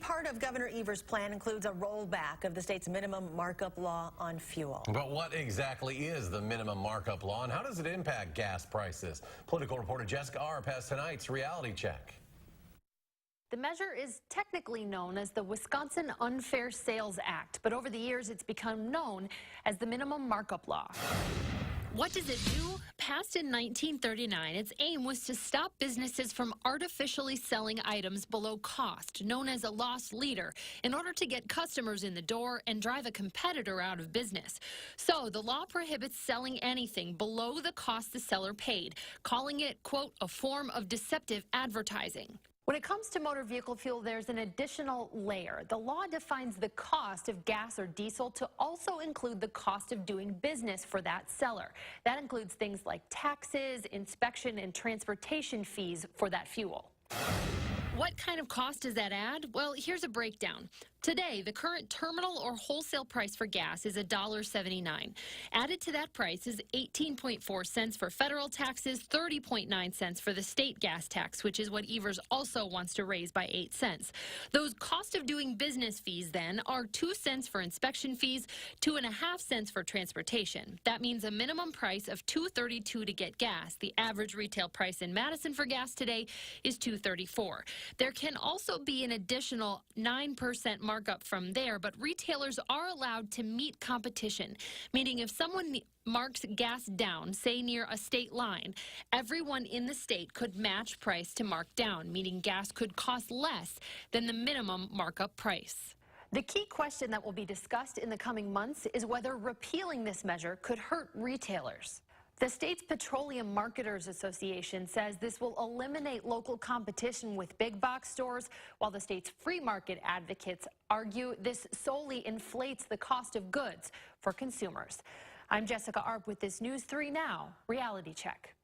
part of Governor Evers' plan includes a rollback of the state's minimum markup law on fuel. But what exactly is the minimum markup law, and how does it impact gas prices? Political reporter Jessica Arp has tonight's reality check. The measure is technically known as the Wisconsin Unfair Sales Act, but over the years it's become known as the minimum markup law. What does it do? Passed in 1939, its aim was to stop businesses from artificially selling items below cost, known as a loss leader, in order to get customers in the door and drive a competitor out of business. So the law prohibits selling anything below the cost the seller paid, calling it, quote, a form of deceptive advertising. When it comes to motor vehicle fuel, there's an additional layer. The law defines the cost of gas or diesel to also include the cost of doing business for that seller. That includes things like taxes, inspection, and transportation fees for that fuel. What kind of cost does that add? Well, here's a breakdown. Today, the current terminal or wholesale price for gas is $1.79. Added to that price is 18.4 cents for federal taxes, 30.9 cents for the state gas tax, which is what Evers also wants to raise by 8 cents. Those cost of doing business fees then are 2 cents for inspection fees, 2.5 cents for transportation. That means a minimum price of $2.32 to get gas. The average retail price in Madison for gas today is $2.34. There can also be an additional 9% markup from there, but retailers are allowed to meet competition, meaning if someone marks gas down, say near a state line, everyone in the state could match price to mark down, meaning gas could cost less than the minimum markup price. The key question that will be discussed in the coming months is whether repealing this measure could hurt retailers. The state's Petroleum Marketers Association says this will eliminate local competition with big box stores, while the state's free market advocates argue this solely inflates the cost of goods for consumers. I'm Jessica Arp with this News 3 Now Reality Check.